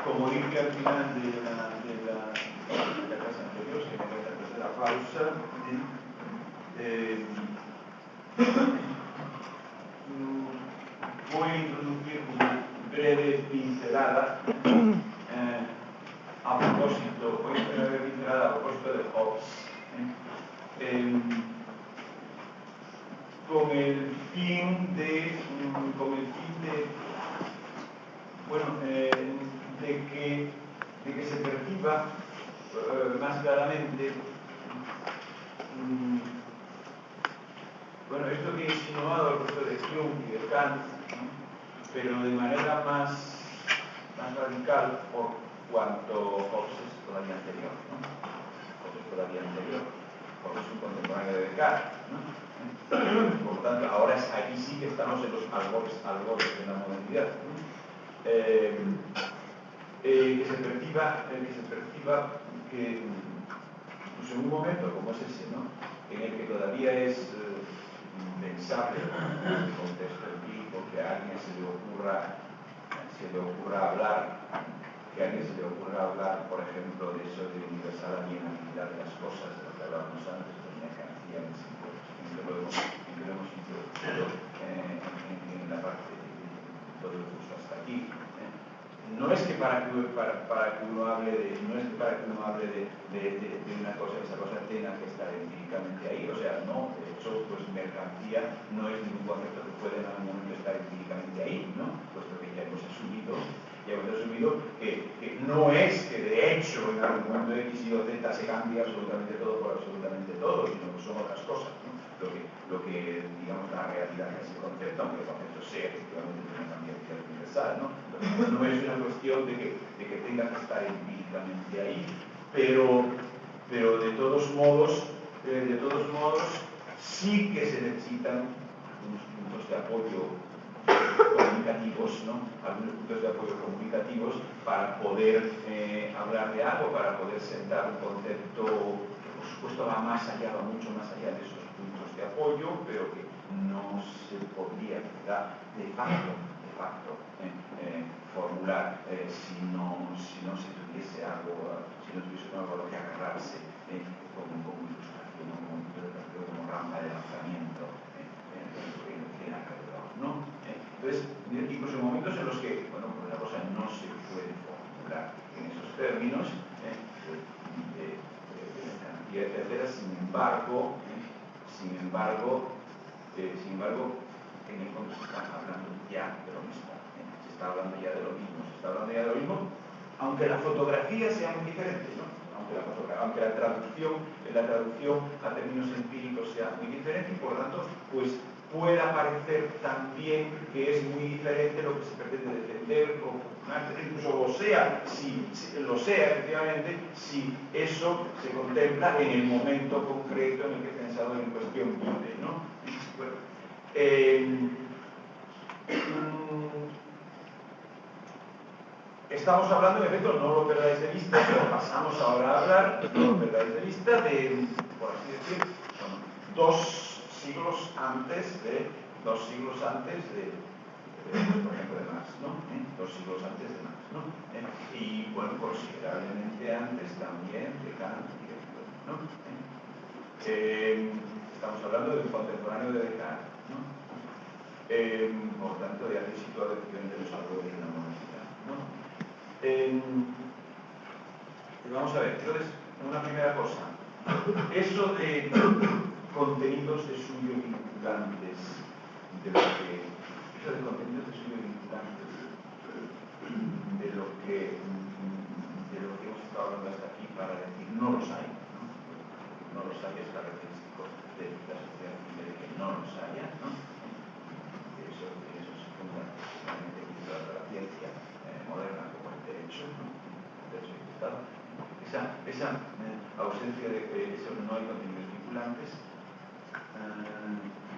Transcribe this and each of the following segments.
Como dije al final de la clase anterior, si me voy a hacer la pausa, voy a introducir una breve pincelada a propósito, de Hobbes, con el fin de que se perciba más claramente esto que he insinuado el profesor de Hume y de Kant, pero de manera más radical por cuanto Hobbes es todavía anterior, Hobbes es un contemporáneo de Descartes, por lo tanto ahora aquí sí que estamos en los albores de la modernidad, que se perciba que incluso en un momento como es ese, en el que todavía es pensable en el contexto empírico que a alguien se le ocurra hablar, por ejemplo, de eso de universal alienabilidad de las cosas, de lo que hablábamos antes, de la mercancía en que lo hemos introducido en la parte de todo el curso hasta aquí. No es que para que uno hable de una cosa, esa cosa tenga que estar empíricamente ahí, o sea, no, de hecho, pues mercancía no es ningún concepto que pueda en algún momento estar empíricamente ahí, puesto que ya hemos asumido que no es que de hecho en algún momento X y o Z se cambia absolutamente todo por absolutamente todo, sino que son otras cosas, lo que digamos la realidad de ese concepto, aunque el concepto sea efectivamente una cambiabilidad universal, no es una cuestión de que tenga que estar empíricamente ahí, pero de todos modos sí que se necesitan algunos puntos de apoyo comunicativos, para poder hablar de algo, para poder sentar un concepto que por supuesto va mucho más allá de esos puntos de apoyo, pero que no se podría quizá de facto formular si no se tuviese algo a lo que agarrarse como ilustración, como rampa de lanzamiento en alrededor, Entonces, incluso en momentos en los que, la cosa no se puede formular en esos términos, de mercancía, etcétera, sin embargo, en el fondo se está hablando ya de lo mismo, se está hablando ya de lo mismo, aunque la fotografía sea muy diferente, aunque la traducción a términos empíricos sea muy diferente y por lo tanto, pues pueda parecer también que es muy diferente lo que se pretende defender o incluso lo sea efectivamente, si eso se contempla en el momento concreto en el que el pensador en cuestión vive, estamos hablando, en efecto, no lo perdáis de vista, pero pasamos ahora a hablar, no lo perdáis de vista, de, por así decir, son 2 siglos antes de por ejemplo, de Marx, 2 siglos antes de Marx, y, considerablemente antes también de Kant y de Hume, estamos hablando de un contemporáneo de Descartes, por tanto, de haber situado efectivamente los albores de la modernidad, vamos a ver, entonces, una primera cosa, eso de contenidos de suyo vinculantes, de lo que hemos estado hablando hasta aquí para decir no los hay, no los hay, es característico de la sociedad civil de que no los haya, eso se funda precisamente en la ciencia moderna como el derecho, Estado. Esa ausencia de que eso no hay contenidos vinculantes,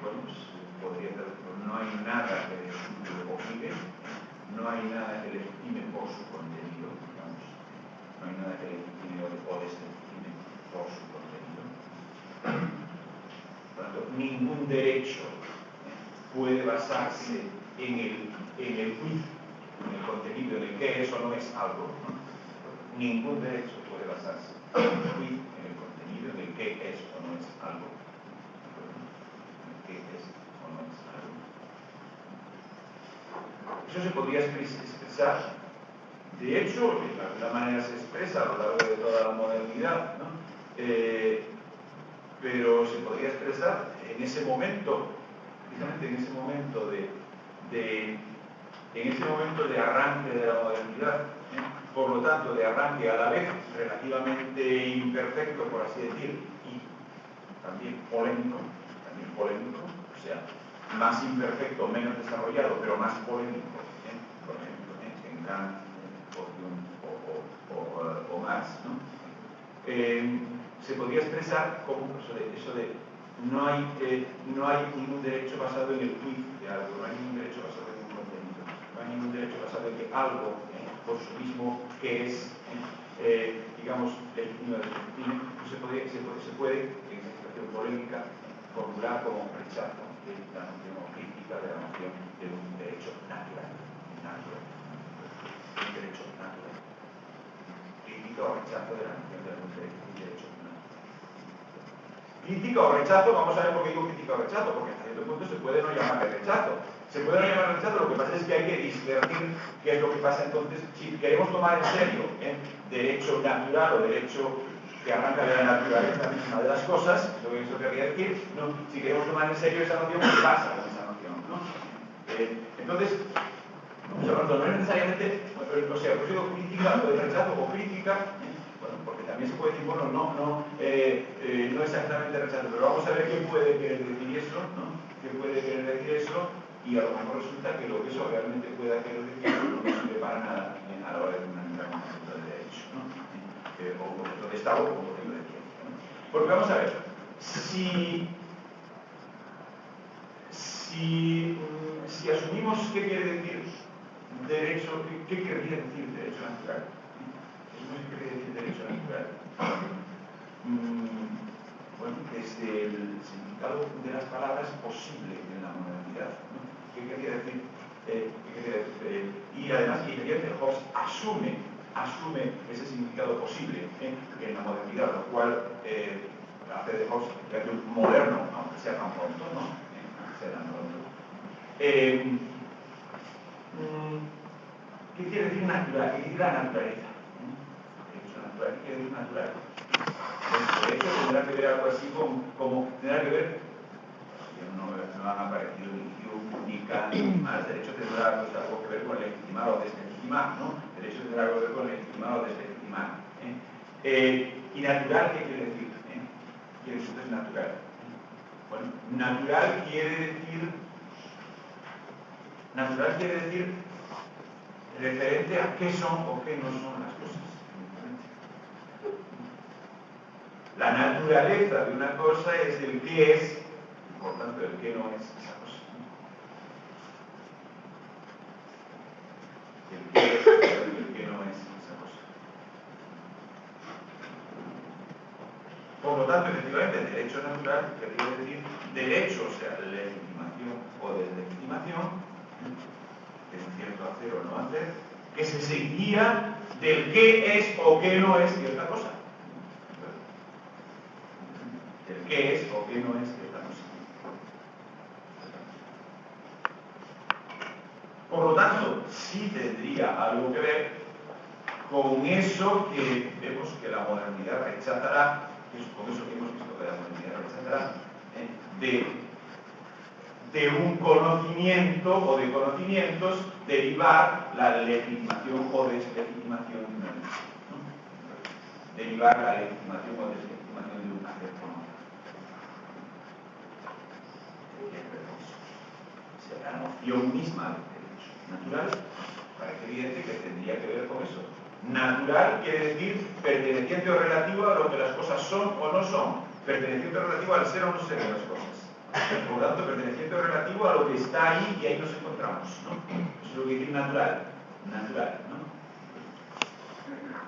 pues podría traducirlo, no hay nada que le obligue, no hay nada que legitime por su contenido, no hay nada que legitime o deslegitime por su contenido. Por lo tanto, ningún derecho puede basarse en el juicio en el contenido, en el qué es o no es algo, ¿no? Ningún derecho puede basarse en el contenido, en el qué es o no es algo. En el qué es o no es algo. Eso se podría expresar, de hecho, de alguna manera se expresa a lo largo de toda la modernidad, ¿no? Pero se podría expresar en ese momento, precisamente en ese momento de arranque de la modernidad, por lo tanto de arranque a la vez relativamente imperfecto, por así decir, y también polémico, o sea, más imperfecto, menos desarrollado, pero más polémico, por ejemplo, en Kant o Marx, ¿no? Se podría expresar como eso de no hay ningún derecho basado en el quid de algo, no hay ningún derecho basado en un contenido, no hay ningún derecho basado en que algo, por su mismo que es, digamos, legítimo de legítimo, se puede, en esta situación polémica, formular como rechazo de la noción o crítica de la noción de un derecho natural. Un derecho natural. Crítica o rechazo de la noción de un derecho natural. Crítica o rechazo, vamos a ver por qué digo crítica o rechazo, porque hasta cierto punto se puede no llamar rechazo. Se puede no llamar rechazo, lo que pasa es que hay que discernir qué es lo que pasa entonces. Si queremos tomar en serio derecho natural o derecho que arranca de la naturaleza misma de las cosas, lo que eso querría decir, ¿no? Si queremos tomar en serio esa noción, ¿qué pasa con esa noción? ¿No? Entonces, no es necesariamente, o sea, yo digo crítica o de rechazo o crítica, bueno, porque también se puede decir, bueno, no exactamente rechazo, pero vamos a ver qué puede querer decir eso, ¿no? ¿Qué puede querer decir eso? Y a lo mejor resulta que lo que eso realmente pueda querer decir no sirve para nada a la hora de una concepto de derecho, ¿no? O concepto de Estado o concepto de ciencia, ¿no? Porque vamos a ver, si asumimos qué quiere decir derecho, ¿qué querría decir derecho natural? ¿Qué querría decir derecho natural? Bueno, desde el significado de las palabras posible en la modernidad, ¿no? ¿Qué quería decir? Y además, Hobbes asume ese significado posible en la modernidad, lo cual hace de Hobbes un moderno, aunque sea tan pronto, ¿no? ¿Qué quiere decir natural? ¿Qué quiere decir la naturaleza? ¿Qué quiere decir natural? El derecho tendrá que ver algo así como tendrá que ver, no han aparecido ni Hume ni Kant, más derecho tendrá algo que ver con legitimar o deslegitimar, ¿no? Derecho tendrá algo que ver con legitimar o deslegitimar. ¿Y natural qué quiere decir? ¿Qué es natural? Bueno, natural quiere decir referente a qué son o qué no son las cosas. La naturaleza de una cosa es el qué es, y por tanto el qué no es esa cosa. El qué es y el qué no es esa cosa. Por lo tanto, efectivamente, el derecho natural querría decir derecho, o sea, legitimación o deslegitimación, es cierto hacer o no hacer, que se seguiría del qué es o qué no es cierta cosa. Del qué es o qué no es cierta cosa. Por lo tanto, sí tendría algo que ver con eso que vemos que la modernidad rechazará, con eso que hemos visto que la modernidad rechazará, de un conocimiento o de conocimientos derivar la legitimación o deslegitimación de una ley, ¿no? Derivar la legitimación o deslegitimación de un hacer con otro. O sea, la noción misma del derecho natural parece evidente que tendría que ver con eso. Natural quiere decir perteneciente o relativo a lo que las cosas son o no son, perteneciente o relativo al ser o no ser de las cosas. Por lo tanto, perteneciente o relativo a lo que está ahí y ahí nos encontramos, ¿no? Eso es lo que quiere decir natural, ¿no?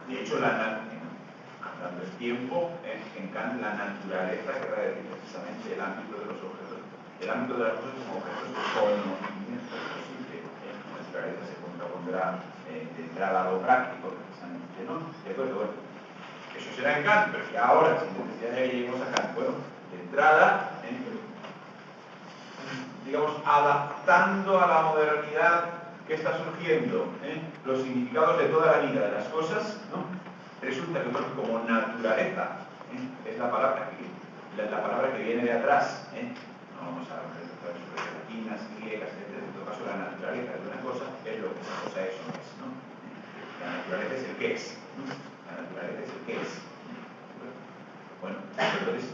De hecho, hablando del tiempo, en Kant la naturaleza querrá decir precisamente el ámbito de los objetos, el ámbito de las cosas como objetos de conocimiento posible. La naturaleza se contrapone fuera de entrada a lo práctico, precisamente, ¿no? De acuerdo, bueno, eso será en Kant, pero que ahora, sin necesidad de que lleguemos a Kant, bueno, de entrada, digamos, adaptando a la modernidad que está surgiendo, los significados de toda la vida de las cosas, ¿no? Resulta que, bueno, como naturaleza, es la palabra que viene de atrás, no vamos a hablar sobre latinas, griegas, etc. En todo caso, la naturaleza de una cosa es lo que esa cosa es o no es, ¿no? La naturaleza es el que es, ¿no? La naturaleza es el que es. Bueno, entonces,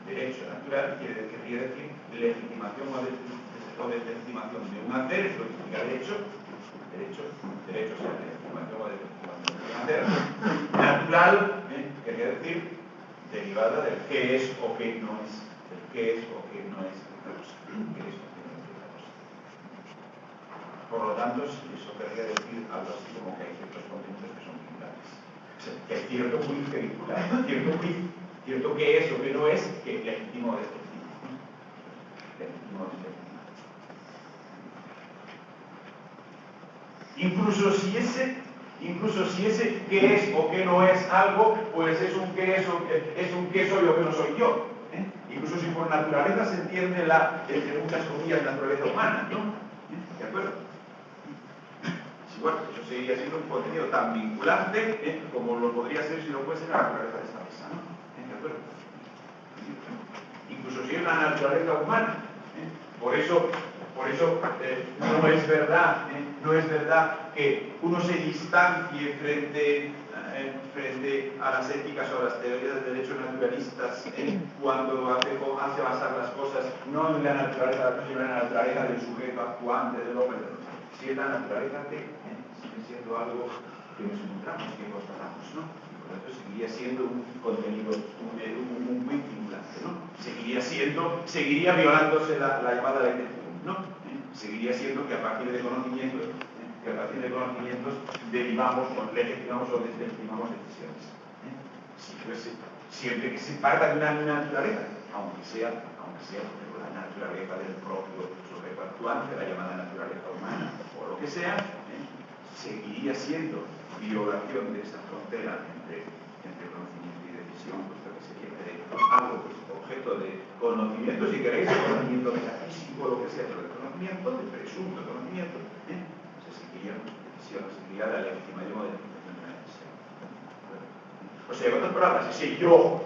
derecho natural querría decir legitimación o deslegitimación de un hacer, es lo que significa derecho, o sea, legitimación o deslegitimación de un hacer. Natural, querría decir derivada del qué es o qué no es, del qué es o qué no es esta cosa, qué es o qué no es esta cosa. Por lo tanto, eso querría decir algo así como que hay ciertos contenidos que son vinculares. O sea, que hay cierto juicio vincular, cierto que es o que no es, que legítimo o deslegítimo. Legítimo o deslegítimo. Incluso si ese qué es o qué no es algo, pues es un qué soy o qué no soy yo. Incluso si por naturaleza se entiende entre muchas comillas, naturaleza humana, ¿no? ¿De acuerdo? Bueno, eso seguiría siendo un contenido tan vinculante como lo podría ser si no fuese la naturaleza de esta mesa, ¿no? ¿De acuerdo? Incluso si es la naturaleza humana. Por eso no es verdad que uno se distancie frente a las éticas o a las teorías de derecho naturalistas cuando hace basar las cosas no en la naturaleza, sino en la naturaleza del sujeto actuante, del hombre. Si es la naturaleza sigue siendo algo que nos encontramos, que constatamos, ¿no? Por lo tanto, seguiría siendo un contenido, un vinculante, ¿no? Seguiría violándose la llamada ley del común, ¿no? Seguiría siendo que a partir de conocimientos, derivamos o legitimamos o deslegitimamos decisiones. Siempre que se parta de una naturaleza, aunque sea la naturaleza del propio sujeto actuante, la llamada naturaleza humana, o lo que sea, seguiría siendo violación de esa frontera entre conocimiento y decisión, puesto que sería algo pues, objeto de conocimiento, si queréis, de conocimiento metafísico, lo que sea, pero de conocimiento, de presunto conocimiento, se seguiría decisión, seguiría la legitimación o legitimación de la decisión. O sea, en otras palabras, ese yo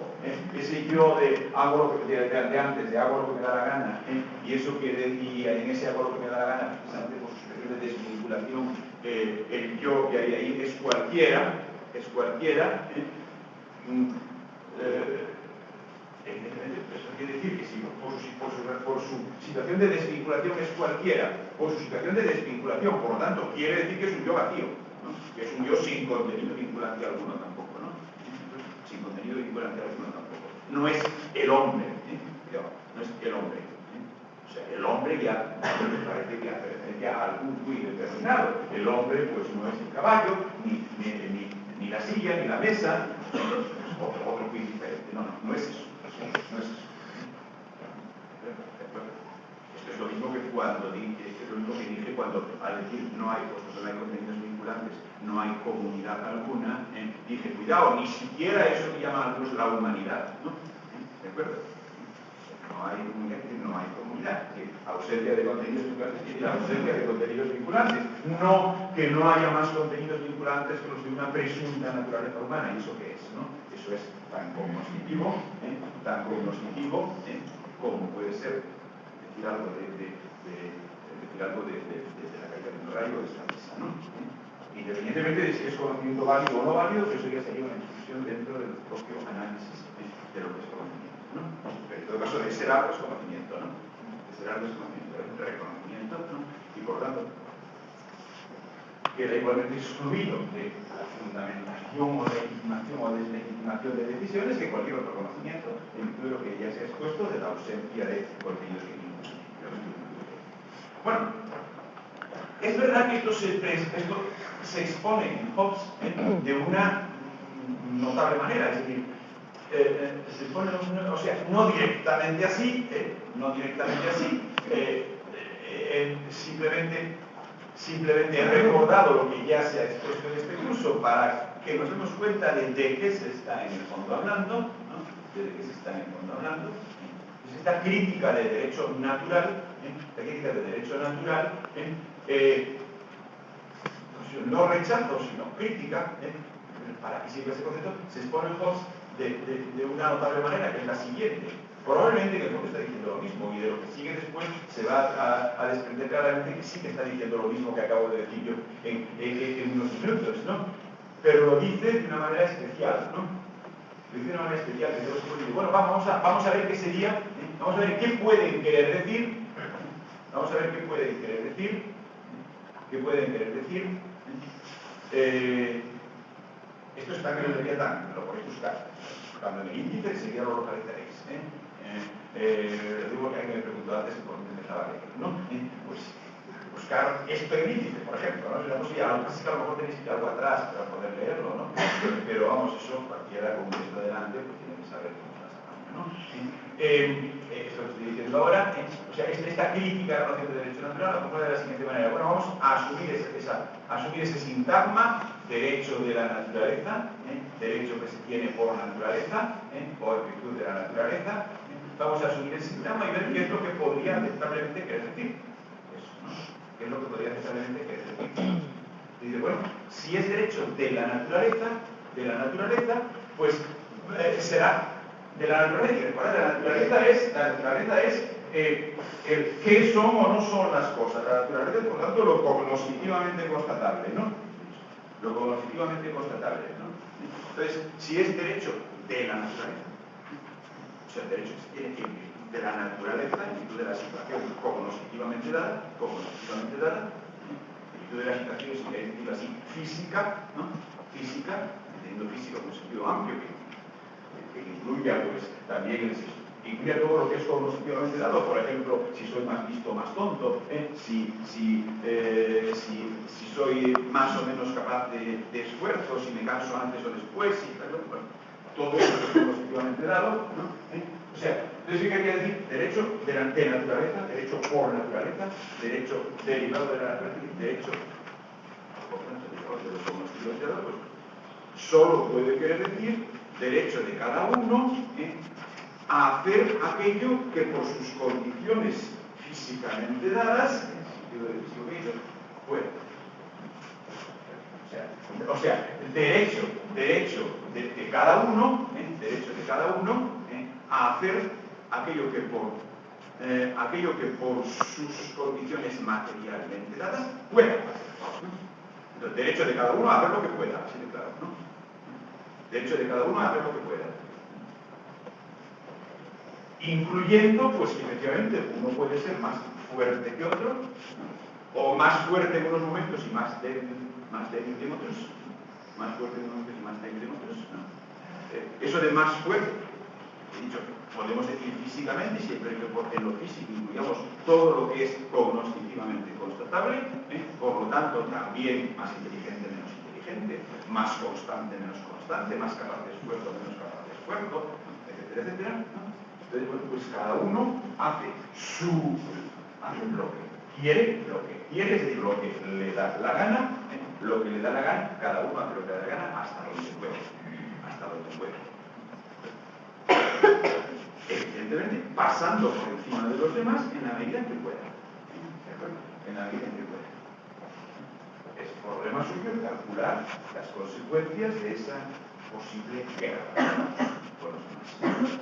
de hago lo que de antes, de hago lo que me da la gana, y eso que en ese hago lo que me da la gana, precisamente por su especie de desvinculación, el yo que hay ahí es cualquiera, evidentemente, eso quiere decir que si por su situación de desvinculación es cualquiera, por su situación de desvinculación, por lo tanto, quiere decir que es un yo vacío, ¿no? Que es un yo sin contenido vinculante alguno tampoco, ¿no? Sin contenido vinculante alguno tampoco. No es el hombre, no es el hombre. O sea, el hombre ya me parece que pertenece a algún juicio determinado. El hombre, pues, no es el caballo, ni la silla, ni la mesa, otro juicio diferente. No es eso. No es eso. Esto es lo mismo que dije cuando al decir no hay contenidos vinculantes, no hay comunidad alguna, dije, cuidado, ni siquiera eso que llaman algunos la humanidad, ¿no? ¿De acuerdo? No hay comunidad, que ausencia de contenidos vinculantes quiere decir ausencia de contenidos vinculantes, no que no haya más contenidos vinculantes que los de una presunta naturaleza humana. ¿Y eso qué es? ¿No? Eso es tan cognoscitivo como puede ser decir algo de la caída de un rayo de esta mesa, ¿no? Independientemente de si es conocimiento válido o no válido, eso sería una discusión dentro del propio análisis de lo que es conocimiento, ¿no? Pero en todo caso, de ser algo es conocimiento, ¿no? De ser algo es conocimiento, es reconocimiento, ¿no? Y por tanto, queda igualmente excluido de la fundamentación o legitimación o deslegitimación de decisiones que cualquier otro conocimiento, en virtud de lo que ya se ha expuesto de la ausencia de contenidos que vinculan. Bueno, es verdad que esto se expone en Hobbes de una notable manera, es decir, se expone, o sea, no directamente así, simplemente Simplemente he recordado lo que ya se ha expuesto en este curso para que nos demos cuenta de qué se está en el fondo hablando, ¿no? De qué se está en el fondo hablando. Pues esta crítica del derecho natural, la crítica del derecho natural, pues no rechazo, sino crítica, para que sirva ese concepto, se expone Hobbes de una notable manera, que es la siguiente. Probablemente que el fondo está diciendo lo mismo, y de lo que sigue después se va a desprender claramente que sí que está diciendo lo mismo que acabo de decir yo en unos minutos, ¿no? Pero lo dice de una manera especial, ¿no? Lo dice de una manera especial, que yo bueno, vamos a ver qué sería, vamos a ver qué pueden querer decir, vamos a ver qué pueden querer decir, qué pueden querer decir. Esto está en el Leviatán, lo podéis buscar. Cuando en el índice enseguida lo localizaréis. Digo que alguien me preguntó antes por dónde empezaba a leer, ¿no? Pues buscar esto en el índice, por ejemplo, ¿no? Así que a lo mejor tenéis que ir algo atrás para poder leerlo, ¿no? Pero vamos, eso cualquiera con un texto delante pues tiene que saber cómo está sacando, ¿no? Esto que estoy diciendo ahora, o sea, esta crítica a la relación de derecho natural la pongo de la siguiente manera. Bueno, vamos a asumir ese sintagma, derecho de la naturaleza, derecho que se tiene por naturaleza, o en virtud de la naturaleza. Vamos a asumir ese sintagma y ver qué es lo que podría aceptablemente querer decir. Eso, ¿no? ¿Qué es lo que podría aceptablemente querer decir? Dice, bueno, si es derecho de la naturaleza, pues será de la naturaleza. Y recuerda, la naturaleza es el qué son o no son las cosas. La naturaleza, por tanto, lo cognoscitivamente constatable, ¿no? Lo cognoscitivamente constatable, ¿no? Entonces, si es derecho de la naturaleza, o sea, el derecho que se tiene en virtud de la naturaleza, en virtud de la situación cognoscitivamente dada, en virtud de la situación, si queréis decirlo así, física, ¿no? Física, entendiendo físico en un sentido amplio, que incluya, pues, también incluya todo lo que es cognoscitivamente dado. Por ejemplo, si soy más listo o más tonto, si soy más o menos capaz de esfuerzo, si me canso antes o después, bueno, todo eso es cognoscitivamente dado, ¿no? O sea, entonces, ¿qué quería decir? Derecho de naturaleza, derecho por naturaleza, derecho derivado de la naturaleza, derecho de los cognoscitivamente dados, pues solo puede querer decir derecho de cada uno a hacer aquello que por sus condiciones físicamente dadas, en el sentido de físico que hizo, puede. O sea, derecho de cada uno, a hacer aquello que por sus condiciones materialmente dadas pueda hacer. Entonces, derecho de cada uno a hacer lo que pueda, así de claro, ¿no? Derecho de cada uno a hacer lo que pueda. Incluyendo, pues, que efectivamente uno puede ser más fuerte que otro, ¿no? O más fuerte en unos momentos y más débil en otros, más fuerte en unos momentos y más débil en otros, ¿no? Eso de más fuerte, he dicho, podemos decir físicamente, siempre que en lo físico incluyamos todo lo que es cognoscitivamente constatable, por lo tanto también más inteligente, menos inteligente, más constante, menos constante, más capaz de esfuerzo, menos capaz de esfuerzo, etcétera, etcétera, ¿no? Entonces, bueno, pues cada uno hace lo que quiere, es decir, lo que le da la gana, cada uno hace lo que le da la gana hasta donde puede, Evidentemente, pasando por encima de los demás en la medida en que pueda. ¿De acuerdo? En la medida en que pueda. Es problema suyo calcular las consecuencias de esa posible guerra con los demás.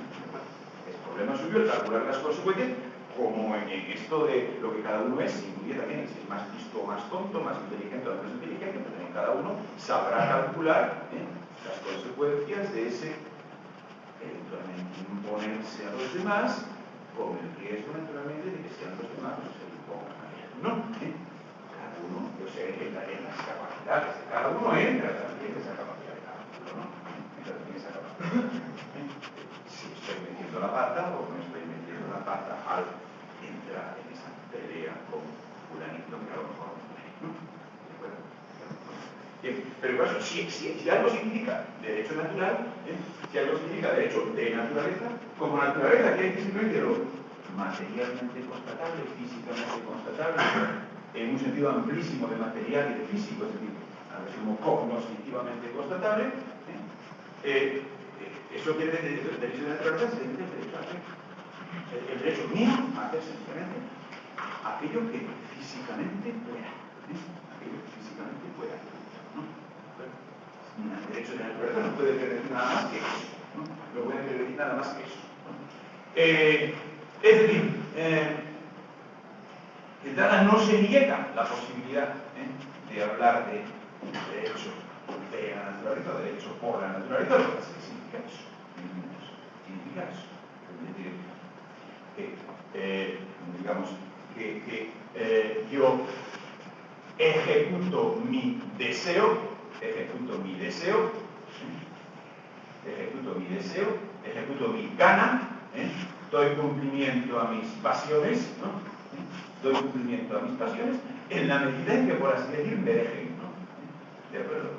Es problema suyo calcular las consecuencias, como en esto de lo que cada uno es, incluye también si es más listo o más tonto, más inteligente o menos inteligente, pero también cada uno sabrá calcular las consecuencias de ese eventualmente imponerse a los demás, con el riesgo naturalmente de que sean los demás los que se impongan a él. No, cada uno, yo sé que en las capacidades de cada uno entra también esa capacidad de cada uno, ¿no? Entra también esa capacidad. Si estoy metiendo la pata o no estoy metiendo la pata al entrar en esa pelea con fulanito que a lo mejor no. ¿De acuerdo? Bien, pero por eso, si algo significa derecho natural, si algo significa derecho de naturaleza, como naturaleza quiere decir simplemente lo materialmente constatable, físicamente constatable, en un sentido amplísimo de material y de físico, es decir, como cognoscitivamente constatable, eso quiere decir que el derecho de la naturaleza se entiende el derecho a hacer. El derecho mío a hacer sencillamente aquello que físicamente pueda. Aquello que físicamente pueda. ¿No? El derecho de la naturaleza no puede predecir nada más que eso. No puede predecir nada más que eso. Es decir, de entrada no se niega la posibilidad de hablar de derecho de la naturaleza, derecho por la naturaleza, lo que pasa es que significa eso. Significa eso. Es decir, digamos, que yo ejecuto mi deseo, ejecuto mi gana, doy cumplimiento a mis pasiones, ¿no? Doy cumplimiento a mis pasiones en la medida en que, por así decir, me dejen, ¿no? ¿De acuerdo?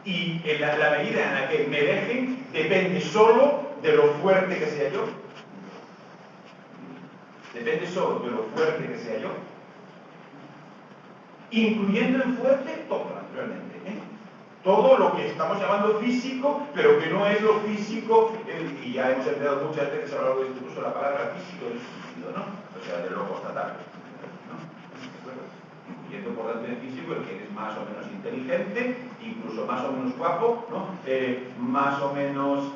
Y en la medida en la que me dejen depende solo de lo fuerte que sea yo. Depende solo de lo fuerte que sea yo. Incluyendo en fuerte todo, naturalmente. Todo lo que estamos llamando físico, pero que no es lo físico, y ya hemos empleado muchas veces a lo largo de este curso la palabra físico en su sentido, ¿no? O sea, de lo constatable, ¿no? Incluyendo por tanto en físico el que es más o menos inteligente, incluso más o menos guapo, ¿no? Más o menos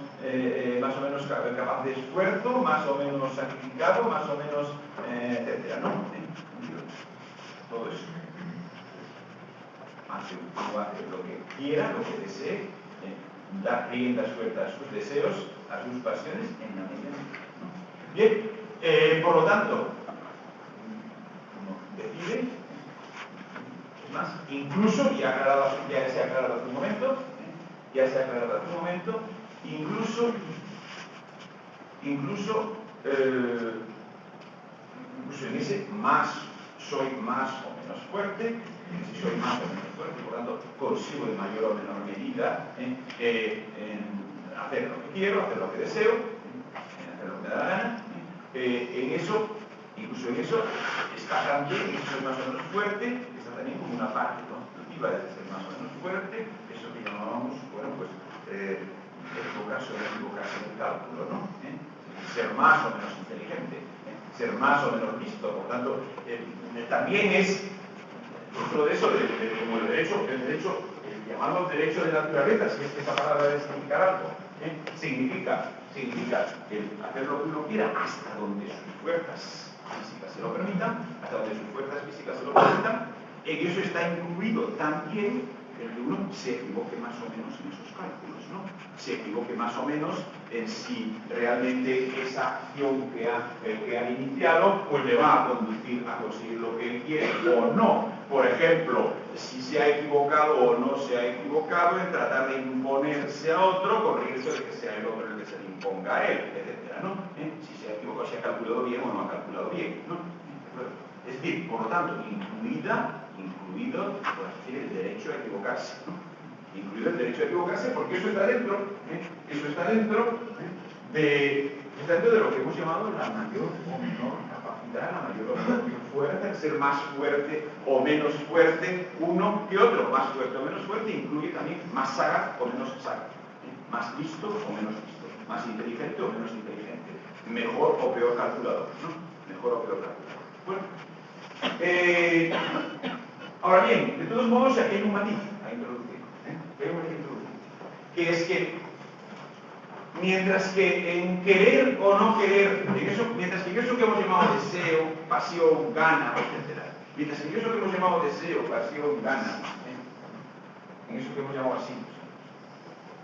capaz de esfuerzo, más o menos sacrificado, más o menos, etcétera, ¿no? Todo eso. Hace lo que quiera, lo que desee, da rienda suelta a sus deseos, a sus pasiones en la medida. ¿No? Bien, por lo tanto, uno decide, es más, incluso, ya se ha aclarado hace un momento, incluso en ese soy más o menos fuerte, si soy más o menos fuerte, por lo tanto consigo en mayor o menor medida en hacer lo que quiero, hacer lo que deseo, en hacer lo que me da la gana. Incluso en eso está también, que soy más o menos fuerte, está también como una parte constitutiva de ser más o menos fuerte, eso que llamábamos, bueno, pues equivocarse en el cálculo, ¿no? Ser más o menos inteligente, ser más o menos listo, por tanto, también es dentro de eso, como el llamado derecho de la naturaleza, si es que esa palabra debe significar algo, significa el hacer lo que uno quiera hasta donde sus fuerzas físicas se lo permitan, en eso está incluido también el que uno se equivoque más o menos en esos cálculos, ¿no? Se equivoque más o menos en si realmente esa acción que ha iniciado pues le va a conducir a conseguir lo que él quiere o no. Por ejemplo, si se ha equivocado o no se ha equivocado en tratar de imponerse a otro con riesgo de que sea el otro el que se le imponga a él, etcétera, ¿no? Si se ha equivocado, si ha calculado bien o no ha calculado bien, ¿no? Es decir, por lo tanto, incluido, por así decir, el derecho a equivocarse, ¿no? Incluido el derecho a equivocarse, porque eso está dentro, de lo que hemos llamado la mayor o menor capacidad, la mayor o menor fuerza, el ser más fuerte o menos fuerte uno que otro. Más fuerte o menos fuerte incluye también más sagaz o menos sagaz, más listo o menos listo, más inteligente o menos inteligente, mejor o peor calculador, ¿no? Mejor o peor calculador. Bueno, ahora bien, de todos modos aquí hay un matiz a introducir, que es que mientras que en querer o no querer, mientras que en eso que hemos llamado deseo, pasión, gana, etc., mientras que en eso que hemos llamado deseo, pasión, gana, en eso que hemos llamado así,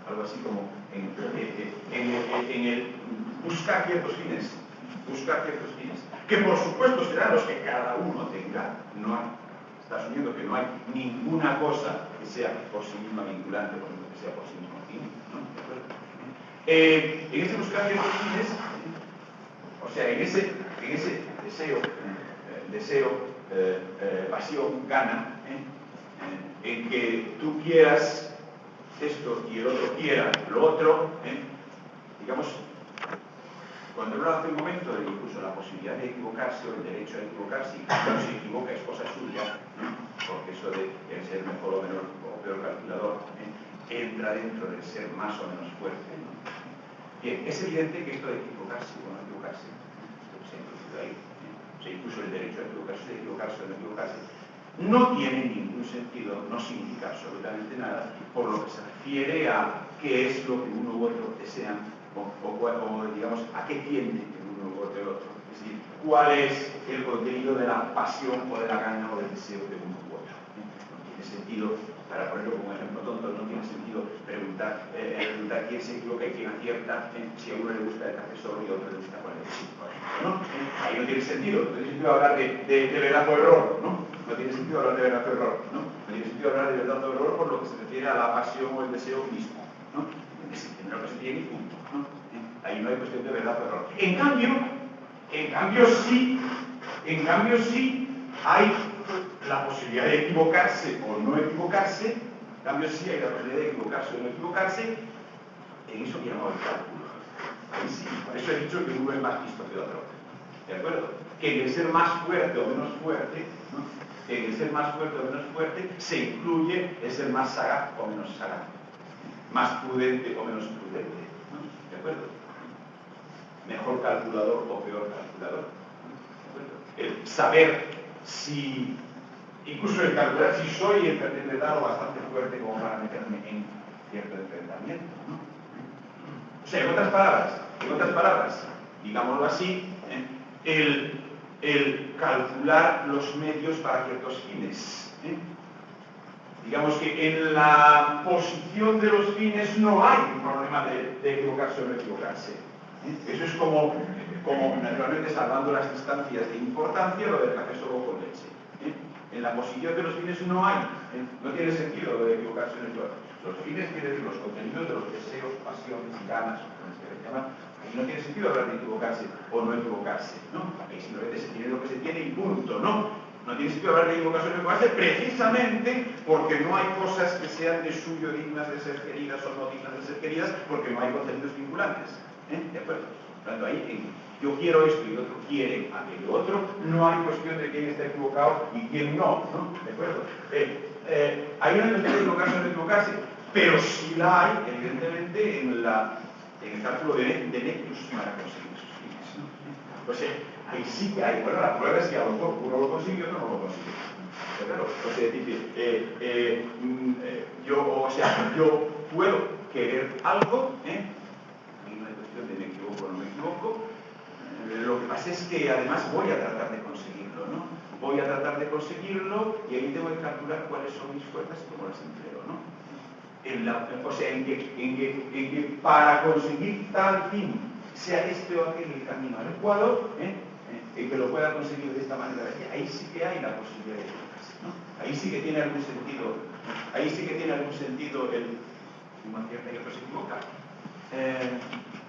algo así como en el buscar ciertos fines, que por supuesto serán los que cada uno tenga, está asumiendo que no hay ninguna cosa que sea por sí misma vinculante, por ejemplo, que sea por sí mismo fin, ¿no? En ese buscar ciertos fines, o sea, en ese deseo, pasión, gana, en que tú quieras esto y el otro quiera lo otro, digamos, cuando uno hace un momento de incluso la posibilidad de equivocarse o el derecho a equivocarse, y cuando se equivoca es cosa suya, entra dentro del ser más o menos fuerte, ¿no? Bien, es evidente que esto de equivocarse o no equivocarse, esto que se ha introducido ahí, o sea, incluso el derecho a equivocarse o no equivocarse, no tiene ningún sentido, no significa absolutamente nada, por lo que se refiere a qué es lo que uno u otro desean, o digamos, a qué tiende el uno u otro. Es decir, cuál es el contenido de la pasión o de la gana o del deseo de uno u otro. No tiene sentido, para ponerlo como ejemplo tonto, no tiene sentido preguntar quién se equivoca y quién acierta, si a uno le gusta el café solo y a otro le gusta con el vecino, por ejemplo, ¿no? Ahí no tiene sentido, no tiene sentido hablar de verdad o error, ¿no? No tiene sentido hablar de verdad o error, ¿no? No tiene sentido hablar de verdad o error por lo que se refiere a la pasión o el deseo mismo, ¿no? Es lo que se tiene y punto, ¿no? Ahí no hay cuestión de verdad o error. En cambio sí hay la posibilidad de equivocarse o no equivocarse, en cambio sí hay la posibilidad de equivocarse o no equivocarse, en eso que llamamos el cálculo. Ahí sí, por eso he dicho que uno es más listo que otro, ¿de acuerdo? Que en el ser más fuerte o menos fuerte, ¿no? En el ser más fuerte o menos fuerte se incluye el ser más sagaz o menos sagaz, más prudente o menos prudente, ¿no? ¿De acuerdo? Mejor calculador o peor calculador, ¿no? ¿De acuerdo? El saber si, incluso el calcular si soy interpretado bastante fuerte como para meterme en cierto enfrentamiento, ¿no? O sea, en otras palabras, digámoslo así, el calcular los medios para ciertos fines. Digamos que en la posición de los fines no hay un problema de equivocarse o no equivocarse. Eso es como naturalmente salvando las distancias de importancia lo del café solo con leche. En la posición de los fines no hay, no tiene sentido lo de equivocarse o no equivocarse. Los fines quiere decir los contenidos de los deseos, pasiones y ganas, como se les llama. Ahí no tiene sentido hablar de equivocarse o no equivocarse, ¿no? Ahí simplemente se tiene lo que se tiene y punto, ¿no? No tiene sentido hablar de equivocarse o no equivocarse precisamente porque no hay cosas que sean de suyo dignas de ser queridas o no dignas de ser queridas, porque no hay contenidos vinculantes. ¿De acuerdo? Por tanto, ahí yo quiero esto y el otro quiere aquello otro, no hay cuestión de quién está equivocado y quién no, ¿no? ¿De acuerdo? Hay una cuestión de equivocarse o no equivocarse, pero sí la hay, evidentemente, en el cálculo de medios para conseguir esos fines, ¿no? O sea, ahí sí que hay, bueno, la prueba es que a lo mejor uno lo consigue y otro no lo consigue. Claro, o sea, yo puedo querer algo, de me equivoco o no me equivoco, lo que pasa es que además voy a tratar de conseguirlo, ¿no? Voy a tratar de conseguirlo y ahí tengo que calcular cuáles son mis fuerzas y cómo las empleo, ¿no? O sea, en que para conseguir tal fin sea este o aquel el camino adecuado, en que lo pueda conseguir de esta manera, ahí sí que hay la posibilidad de equivocarse, ¿no? Ahí sí que tiene algún sentido, el uno acierta y otro se equivoca.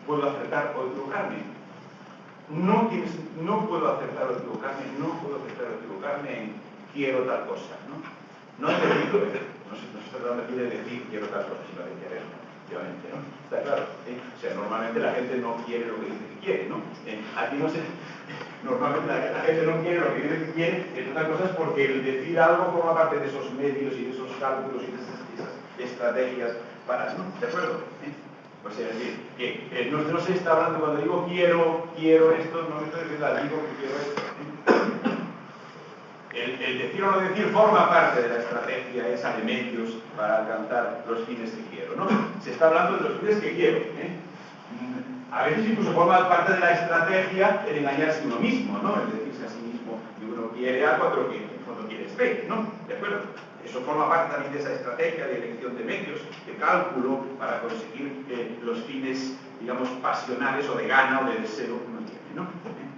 Puedo acertar o equivocarme. No puedo acertar o equivocarme en quiero tal cosa, ¿no? No he entendido, no se trata de decir quiero tal cosa, sino de querer, efectivamente, ¿no? Está claro, O sea, normalmente la gente no quiere lo que dice que quiere, ¿no? Aquí no sé, normalmente la gente no quiere lo que dice que quiere, entre otras cosas porque el decir algo forma parte de esos medios y de esos cálculos y de esas estrategias para, ¿no? ¿De acuerdo? O sea, es decir, que no se está hablando cuando digo quiero esto, no me estoy diciendo digo que quiero esto. El decir o no decir forma parte de la estrategia esa de medios para alcanzar los fines que quiero, ¿no? Se está hablando de los fines que quiero, A veces incluso forma parte de la estrategia el engañarse a uno mismo, ¿no? El decirse a sí mismo que uno quiere A, otro que en fondo quieres B, ¿no? ¿De acuerdo? Eso forma parte también de esa estrategia de elección de medios, de cálculo, para conseguir los fines, digamos, pasionales o de gana o de deseo que uno tiene, ¿no?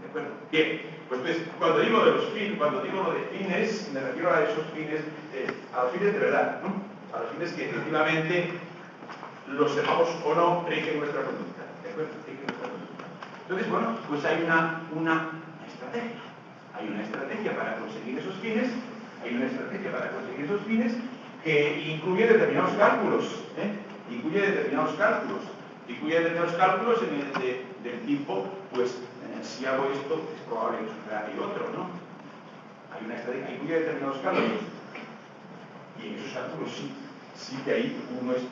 ¿De acuerdo? Bien, pues cuando digo de los fines, cuando digo lo de fines, me refiero a esos fines, a los fines de verdad, ¿no? A los fines que efectivamente, los sepamos o no, rigen nuestra conducta, ¿de acuerdo? Rigen nuestra conducta. Entonces, bueno, pues hay una estrategia. Hay una estrategia para conseguir esos fines. Hay una estrategia para conseguir esos fines que incluye determinados cálculos, incluye determinados cálculos del tipo, pues, si hago esto, es probable que suceda el otro, ¿no? Hay una estrategia que incluye determinados cálculos. Y en esos cálculos sí que ahí uno es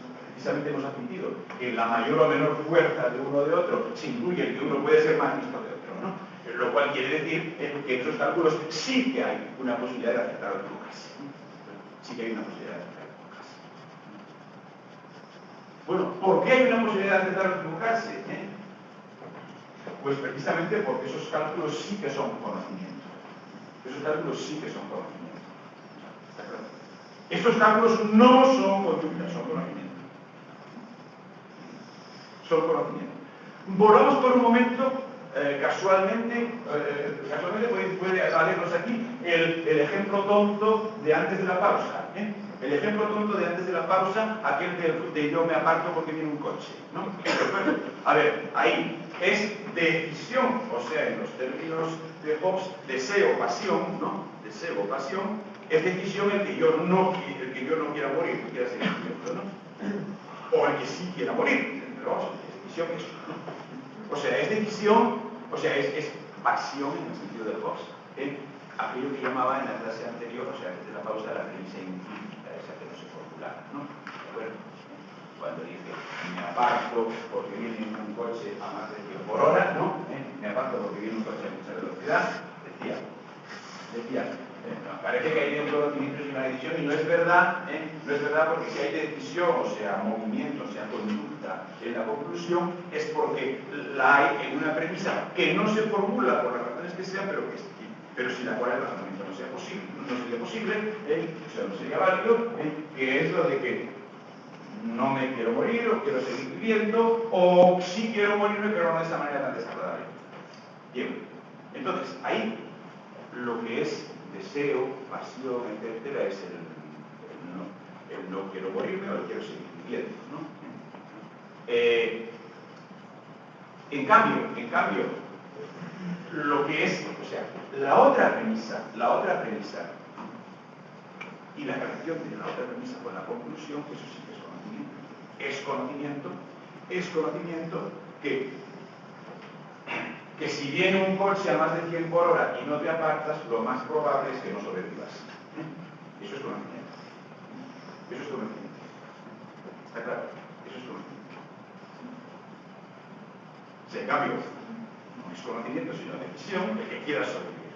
precisamente hemos admitido que la mayor o menor fuerza de uno o de otro se incluye que uno puede ser más listo que otro, ¿no? Lo cual quiere decir que en esos cálculos sí que hay una posibilidad de acertar o equivocarse. Sí que hay una posibilidad de acertar o equivocarse. Bueno, ¿por qué hay una posibilidad de acertar o equivocarse? Pues precisamente porque esos cálculos sí que son conocimiento. Esos cálculos sí que son conocimiento. ¿Está claro? Estos cálculos no son conducta, son conocimiento. Son conocimiento. Volvamos por un momento, casualmente puede valernos aquí el ejemplo tonto de antes de la pausa. El ejemplo tonto de antes de la pausa, aquel de yo me aparto porque viene un coche, ¿no? A ver, ahí es decisión, o sea, en los términos de Hobbes, deseo, pasión, ¿no? Deseo, pasión, es decisión el que yo no quiera morir, que quiera seguir viviendo, ¿no? O el que sí quiera morir, pero vamos, es decisión eso, ¿no? O sea, es decisión, o sea, es pasión en el sentido de Hobbes, aquello que llamaba en la clase anterior, o sea, desde la pausa, la premisa implícita, esa que no se formula, ¿no? ¿De acuerdo? Cuando dice, me aparto porque viene un coche a más de 100 por hora, ¿no? Me aparto porque viene un coche a mucha velocidad, decía, parece que hay un conocimiento y una decisión, y no es verdad, no es verdad, porque si hay decisión, o sea, movimiento, o sea, conducta en la conclusión, es porque la hay en una premisa que no se formula por las razones que sean, pero sin la cual el razonamiento no sería posible, o sea, no sería válido, que es lo de que no me quiero morir, o quiero seguir viviendo, o sí quiero morirme, pero no de esa manera tan desagradable. Bien, entonces, ahí lo que es deseo, pasión, etcétera, es el no quiero morirme o el quiero seguir viviendo, ¿no? En cambio, lo que es, o sea, la otra premisa y la relación de la otra premisa con la conclusión, eso sí que es conocimiento. Es conocimiento que si viene un coche a más de 100 por hora y no te apartas, lo más probable es que no sobrevivas. Eso es conocimiento. Eso es conocimiento. ¿Está claro? Eso es conocimiento. Si en cambio no es conocimiento, sino decisión, el que quiera sobrevivir.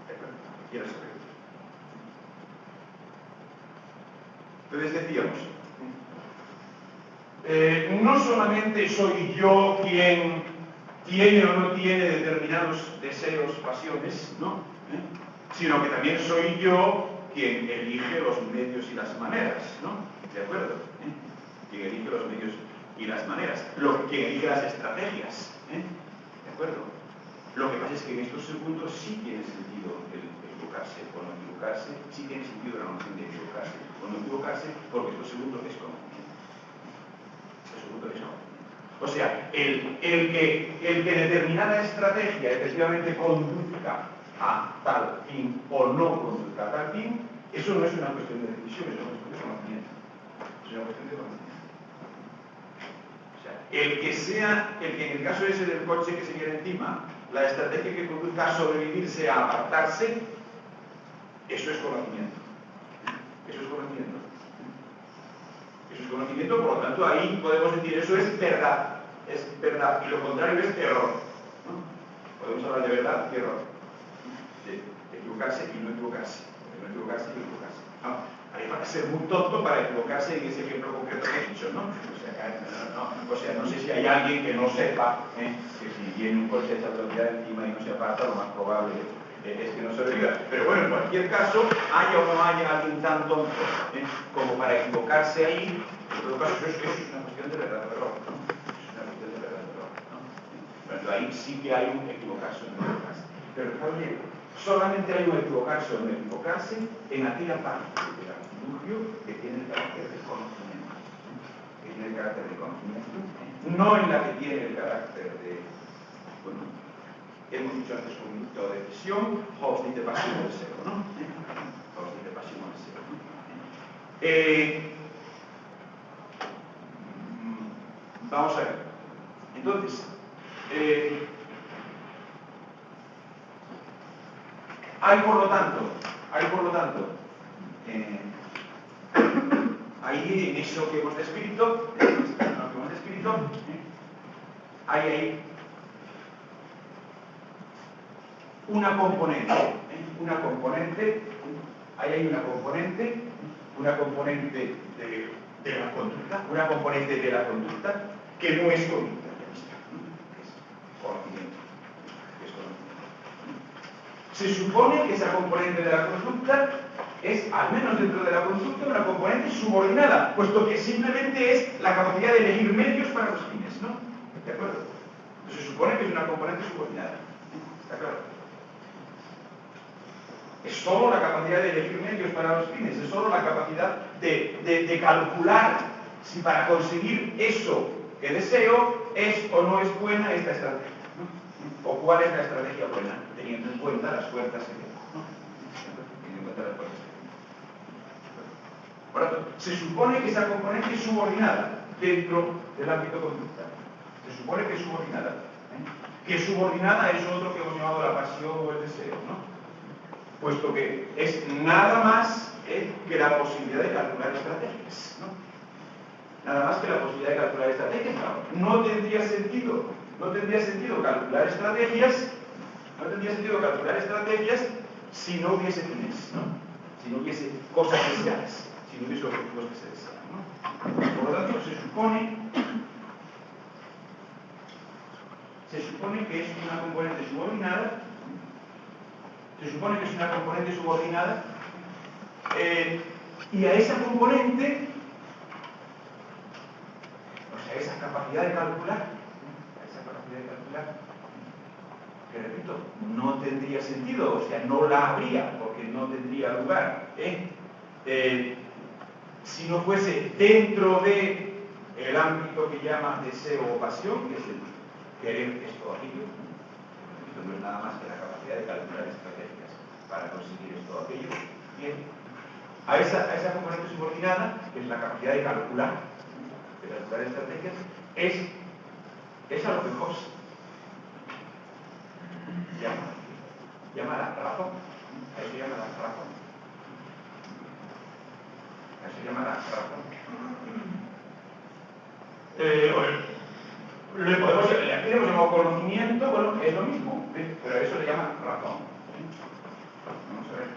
¿Está claro? El que quiera sobrevivir. Entonces decíamos, no solamente soy yo quien tiene o no tiene determinados deseos, pasiones, ¿no? Sino que también soy yo quien elige los medios y las maneras, ¿no? ¿De acuerdo? Quien elige los medios y las maneras, quien elige las estrategias, ¿de acuerdo? Lo que pasa es que en estos segundos sí tiene sentido el equivocarse o no equivocarse, sí tiene sentido la noción de equivocarse o no equivocarse, porque estos segundos es conocimiento. Estos segundos es conocimiento. O sea, el que determinada estrategia efectivamente conduzca a tal fin o no conduzca a tal fin, eso no es una cuestión de decisión, es una cuestión de conocimiento. Es una cuestión de conocimiento. O sea, el que en el caso ese del coche que se viene encima, la estrategia que conduzca a sobrevivir sea apartarse, eso es conocimiento. Eso es conocimiento. Eso es conocimiento, por lo tanto ahí podemos decir eso es verdad. Es verdad, y lo contrario es error, ¿no? Podemos hablar de verdad y error, de equivocarse y no equivocarse, de no equivocarse y equivocarse. No, hay que ser muy tonto para equivocarse en ese ejemplo concreto que he dicho, ¿no? O sea, no sé si hay alguien que no sepa que si viene un coche a esa velocidad encima y no se aparta, lo más probable es que no sobreviva. Pero bueno, en cualquier caso, haya o no haya alguien tan tonto como para equivocarse ahí, en todo caso eso es una cuestión de verdad o error, ¿no? Pero ahí sí que hay un equivocarse o no equivocarse. Pero fijaros bien, solamente hay un equivocarse o no equivocarse en aquella parte del artilugio que tiene el carácter de conocimiento. Que tiene el carácter de conocimiento, no en la que tiene el carácter de, bueno, hemos dicho antes conducta o decisión, Hobbes dice pasión o deseo, ¿no? Hobbes dice pasión o deseo, ¿no? Vamos a ver. Entonces, hay por lo tanto, ahí en eso que hemos descrito, hay ahí una componente, ahí hay una componente de la conducta, que no es conducta, es conocimiento. Se supone que esa componente de la conducta es, al menos dentro de la conducta, una componente subordinada, puesto que simplemente es la capacidad de elegir medios para los fines, ¿no? ¿De acuerdo? Se supone que es una componente subordinada. ¿Está claro? Es solo la capacidad de elegir medios para los fines, es solo la capacidad de calcular si para conseguir eso que deseo es o no es buena esta estrategia, ¿no? O cuál es la estrategia buena, teniendo en cuenta las fuerzas que tengo, ¿no? Teniendo en cuenta las fuerzas que tengo. Por lo tanto, se supone que esa componente es subordinada dentro del ámbito conducta. Se supone que es subordinada. Que subordinada es otro que hemos llamado la pasión o el deseo, ¿no? Puesto que es nada más que la posibilidad de calcular estrategias, ¿no? Nada más que la posibilidad de calcular estrategias. No tendría sentido calcular estrategias, si no hubiese fines, ¿no? Si no hubiese cosas deseadas, si no hubiese objetivos que se desean, ¿no? Por lo tanto, se supone que es una componente subordinada. Y a esa componente, o sea, esa capacidad de calcular, que repito, no tendría sentido, o sea, no la habría, porque no tendría lugar, si no fuese dentro de el ámbito que llama deseo o pasión, que es el querer esto o aquello. Esto no es nada más que la capacidad de calcular estrategias para conseguir esto o aquello. Bien, a esa componente subordinada, que es la capacidad de calcular estrategias, es a lo que Hobbes llama la razón. A eso llama la razón. Aquí le hemos llamado conocimiento, bueno, es lo mismo, pero a eso le llaman razón. Vamos a ver.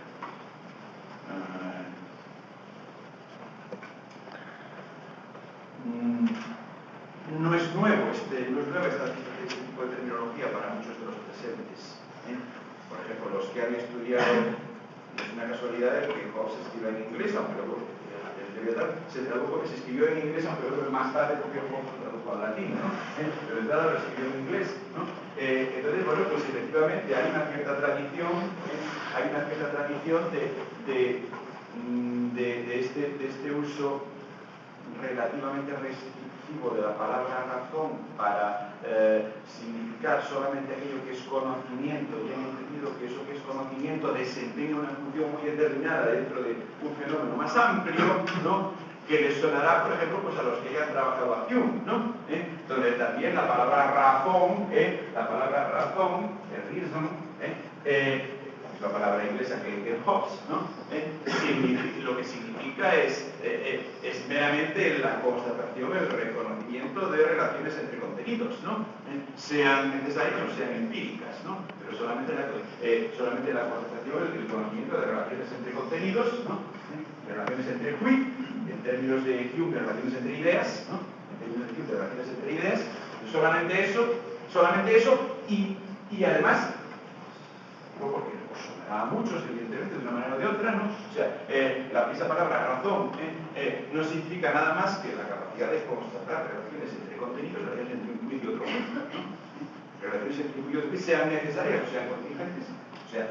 No es nueva este tipo de terminología para muchos de los presentes. Por ejemplo, los que han estudiado, es una casualidad que Hobbes escriba en inglés, aunque luego se tradujo, que se escribió en inglés, aunque luego más tarde porque Hobbes lo tradujo al latín, ¿no? Pero de entrada lo escribió en inglés, ¿no? Entonces, bueno, pues efectivamente hay una cierta tradición, de este uso relativamente restrictivo de la palabra razón para significar solamente aquello que es conocimiento, y han entendido que eso que es conocimiento desempeña una función muy determinada dentro de un fenómeno más amplio, ¿no? Que les sonará, por ejemplo, pues a los que hayan trabajado a Hume, ¿no? Donde también la palabra razón, el reason, es la palabra inglesa que es Hobbes, ¿no? Lo que significa es meramente la constatación, el reconocimiento de relaciones entre contenidos, ¿no? Sean necesarias o sean empíricas, ¿no? Pero solamente la constatación, el conocimiento de relaciones entre contenidos, ¿no? Relaciones entre quid, en términos de Hume, de relaciones entre ideas, ¿no? En términos de Hume, de relaciones entre ideas, solamente eso, y además, porque os sonará a muchos, evidentemente, de una manera o de otra, ¿no? O sea, esa palabra razón no significa nada más que la capacidad de constatar relaciones entre contenidos, relaciones entre un quid y otro quid, ¿no? Relaciones entre un quid y otro quid sean necesarias o sean contingentes. O sea,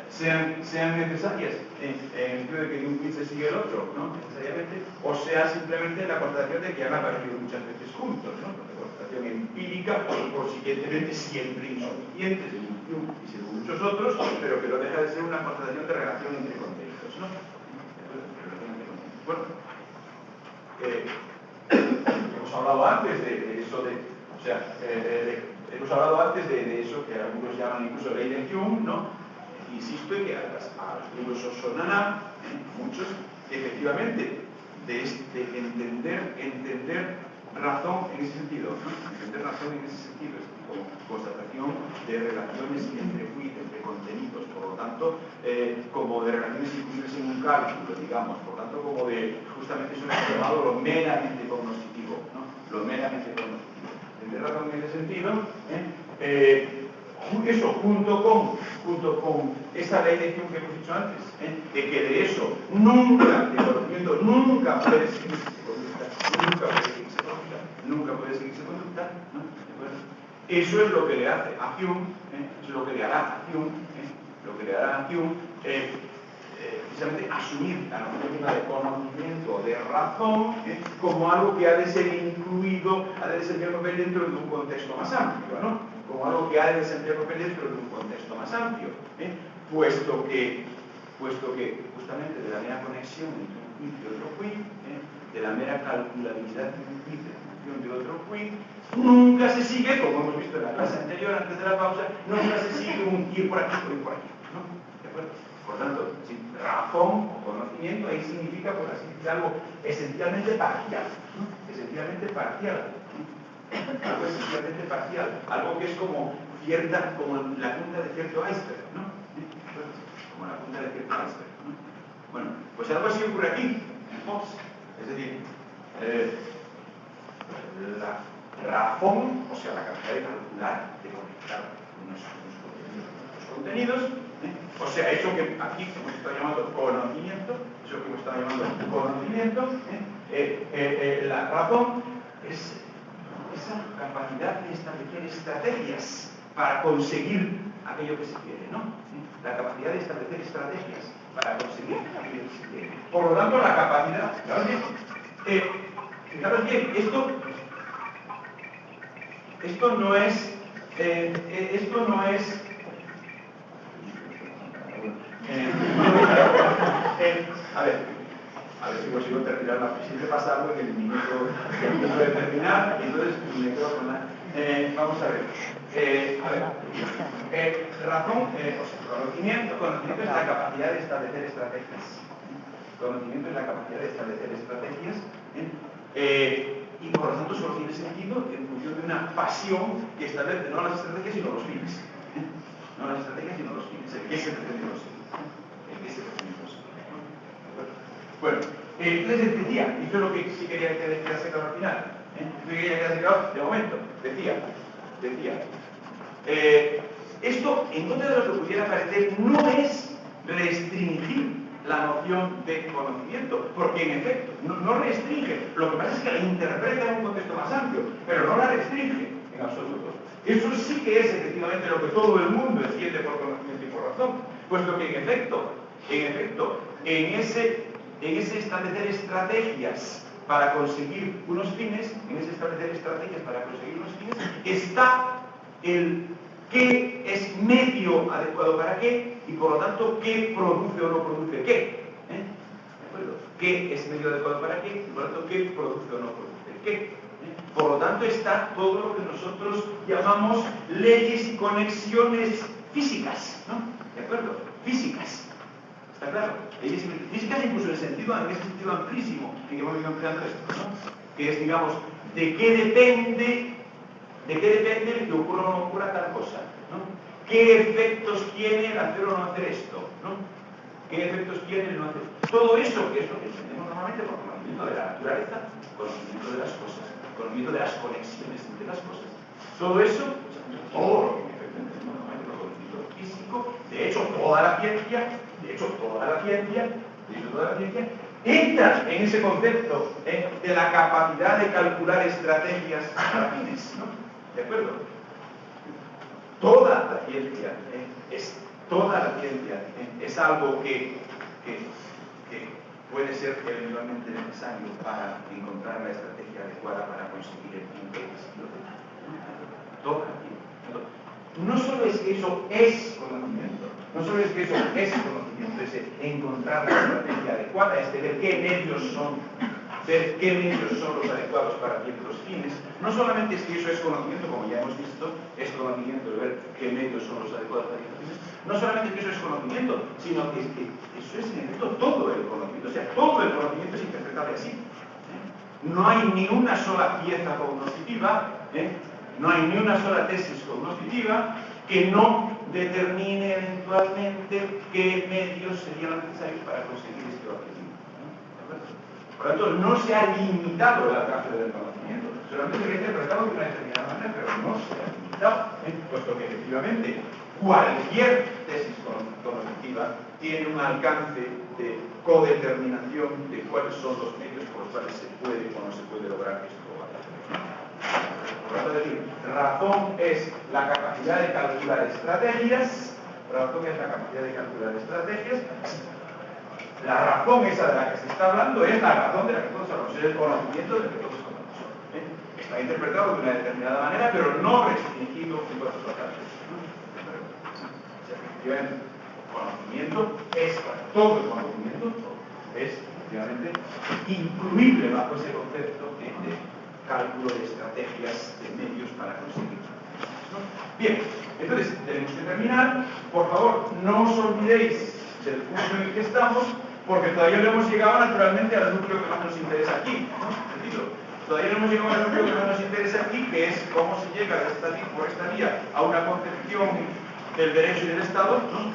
sean necesarias en el sentido de que de un quid se sigue el otro, ¿no? Necesariamente, o sea simplemente la constatación de que han aparecido muchas veces juntos, ¿no? La constatación empírica, por consiguientemente siempre insuficiente, según Hume y según muchos otros, pero que no deja de ser una constatación de relación entre contextos, ¿no? Bueno, hemos hablado antes de eso hemos hablado antes de eso que algunos llaman incluso ley de Hume, ¿no? Insisto en que a los libros os sonará, muchos, que efectivamente entender razón en ese sentido, ¿no? Entender razón en ese sentido es como constatación de relaciones entre fluidos, entre contenidos, por lo tanto, como de relaciones incluidas en un cálculo, digamos, por lo tanto, como de, justamente eso es llamado lo meramente cognoscitivo, ¿no? Lo meramente cognoscitivo. Entender razón en ese sentido, eso junto con esta ley de acción que hemos dicho antes, de que de eso nunca, el conocimiento nunca puede seguirse conducta, nunca puede seguirse conducta, ¿no? Eso es lo que le hace a Hume, eso es lo que le hará a Hume, lo que le hará a Hume, precisamente asumir la noción de conocimiento, de razón, como algo que ha de ser incluido, ha de desempeñar papel dentro de un contexto más amplio, ¿no? Como algo que ha de desempeñar papel dentro de un contexto más amplio, puesto que justamente de la mera conexión entre un quid y otro quid, de la mera calculabilidad de un quid en función de otro quid, nunca se sigue, como hemos visto en la clase anterior, antes de la pausa, nunca se sigue un ir por aquí o ir por aquí, ¿no? ¿De acuerdo? Por tanto, razón o conocimiento ahí significa, por así decir, algo esencialmente parcial, ¿no? Esencialmente parcial, ¿no? Algo esencialmente parcial, algo que es como la punta de cierto iceberg, ¿no? Como la punta de cierto iceberg, ¿no? Bueno, pues algo así ocurre aquí, en Hobbes. Es decir, la razón, o sea, la capacidad de calcular, de conectar unos contenidos, o sea, eso que aquí hemos estado llamando conocimiento, la razón es esa capacidad de establecer estrategias para conseguir aquello que se quiere, ¿no? La capacidad de establecer estrategias para conseguir aquello que se quiere. Por lo tanto, la capacidad, fijaros bien, esto no es a ver si consigo terminar la siempre pasa algo que el minuto de terminar, y entonces me quedo con la... vamos a ver. Razón, o sea, conocimiento es la capacidad de establecer estrategias. Conocimiento es la capacidad de establecer estrategias, y por lo tanto solo tiene sentido en función de una pasión que establece no las estrategias sino los fines. No las estrategias sino los fines. El qué se pretende conseguir. Bueno, entonces decía, y esto es lo que sí quería que quedase claro al final, de momento, decía, esto, en contra de lo que pudiera parecer, no es restringir la noción de conocimiento, porque en efecto, no restringe, lo que pasa es que la interpreta en un contexto más amplio, pero no la restringe en absoluto. Eso sí que es efectivamente lo que todo el mundo entiende por conocimiento y por razón, puesto que en efecto, en ese establecer estrategias para conseguir unos fines, está el qué es medio adecuado para qué y por lo tanto qué produce o no produce qué. ¿De acuerdo? ¿Qué es medio adecuado para qué y por lo tanto qué produce o no produce qué? Por lo tanto está todo lo que nosotros llamamos leyes y conexiones físicas, ¿no? ¿De acuerdo? Físicas. ¿Está claro? Leyes físicas incluso en ese sentido amplísimo en que hemos ido empleando esto, ¿no? Que es, digamos, de qué depende que ocurra o no ocurra tal cosa, ¿no? ¿Qué efectos tiene el hacer o no hacer esto, ¿no? ¿Qué efectos tiene el no hacer esto? Todo eso, que es lo que entendemos normalmente por conocimiento de la naturaleza, conocimiento de las cosas, conocimiento de las conexiones entre las cosas, todo eso, todo lo que en efecto entendemos normalmente por conocimiento físico, de hecho toda la ciencia entra en ese concepto de la capacidad de calcular estrategias para fines, ¿no? ¿De acuerdo? Toda la ciencia es algo que puede ser eventualmente necesario para encontrar la estrategia adecuada para conseguir el fin que es lo que toda la ciencia. No solo es que eso es conocimiento, es encontrar la estrategia adecuada, es ver qué medios son los adecuados para ciertos fines. No solamente es que eso es conocimiento, como ya hemos visto, es conocimiento de ver qué medios son los adecuados para ciertos fines. No solamente que eso es conocimiento, sino que eso es en efecto todo el conocimiento. O sea, todo el conocimiento es interpretado parte así. No hay ni una sola pieza cognoscitiva, no hay ni una sola tesis cognoscitiva que no determine eventualmente qué medios serían necesarios para conseguir este objetivo. Por lo tanto, no se ha limitado el alcance del conocimiento, solamente se ha interpretado de una determinada manera, pero no se ha limitado, puesto que efectivamente cualquier tesis cognoscitiva tiene un alcance de codeterminación de cuáles son los medios por los cuales se puede o no se puede lograr esto. Por lo tanto, es decir, razón es la capacidad de calcular estrategias, la razón esa de la que se está hablando es la razón de la que todos hablamos, es el conocimiento del que todos hablamos. Está interpretado de una determinada manera, pero no restringido en todas las partes. Efectivamente, conocimiento es, todo el conocimiento es, efectivamente, incluible bajo ese concepto de cálculo de estrategias, de medios para conseguirlo. Bien, entonces tenemos que terminar. Por favor, no os olvidéis del curso en el que estamos, porque todavía no hemos llegado naturalmente al núcleo que más nos interesa aquí, ¿no? Todavía no hemos llegado al núcleo que más nos interesa aquí, que es cómo se llega por esta vía a una concepción del derecho y del Estado, ¿no?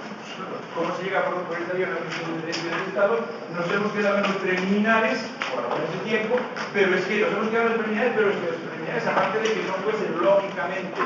Cómo se llega por esta vía a una concepción del derecho y del Estado. Nos hemos quedado en los preliminares, por razones de tiempo, pero es que nos hemos quedado en los preliminares, pero es que los preliminares, aparte de que no fuesen lógicamente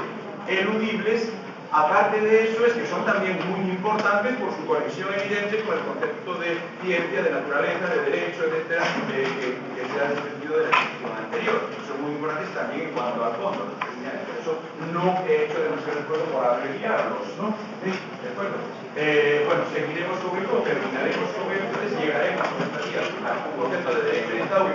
eludibles, aparte de eso es que son también muy importantes por su conexión evidente con el concepto de ciencia, de naturaleza, de derecho, etcétera, que se ha defendido de la discusión anterior. Son muy importantes también en cuanto al fondo. Por eso no he hecho demasiado esfuerzo por abreviarlos, ¿no? ¿De acuerdo? Bueno, seguiremos sobre ello, terminaremos sobre ello, entonces llegaremos a un concepto de derecho orientado.